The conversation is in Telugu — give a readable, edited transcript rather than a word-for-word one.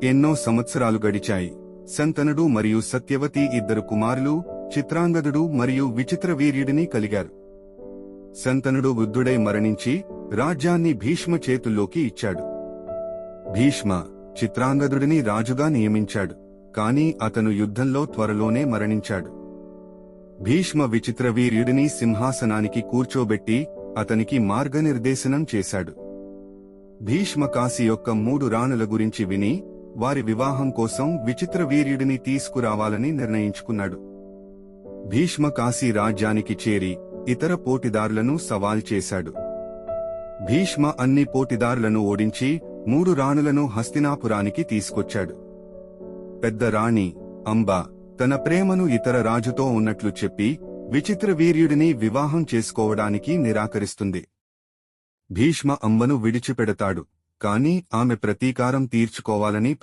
ఎన్నో సంవత్సరాలు గడిచాయి. శంతనుడు మరియు సత్యవతి ఇద్దరు కుమారులు, చిత్రాంగదుడు మరియు విచిత్రవీర్యుడిని కలిగారు. శంతనుడు వృద్ధుడై మరణించి రాజ్యాన్ని భీష్మ చేతుల్లోకి ఇచ్చాడు. భీష్మ చిత్రాంగదుడిని రాజుగా నియమించాడు, కాని అతను యుద్ధంలో త్వరలోనే మరణించాడు. భీష్మ విచిత్రవీర్యుడిని సింహాసనానికి కూర్చోబెట్టి అతనికి మార్గనిర్దేశనం చేశాడు. భీష్మ కాశీ యొక్క 3 రాణుల గురించి విని వారి వివాహం కోసం విచిత్రవీర్యుడిని తీసుకురావాలని నిర్ణయించుకున్నాడు. భీష్మ కాశీ రాజ్యానికి చేరి ఇతర పోటీదారులను సవాల్ చేశాడు. భీష్మ అన్ని పోటీదారులను ఓడించి 3 రాణులను హస్తినాపురానికి తీసుకొచ్చాడు. పెద్ద రాణి అంబ తన ప్రేమను ఇతర రాజుతో ఉన్నట్లు చెప్పి విచిత్రవీర్యుడిని వివాహం చేసుకోవడానికి నిరాకరిస్తుంది. భీష్మ అంబను విడిచిపెడతాడు, కాని ఆమె ప్రతీకారం తీర్చుకోవాలని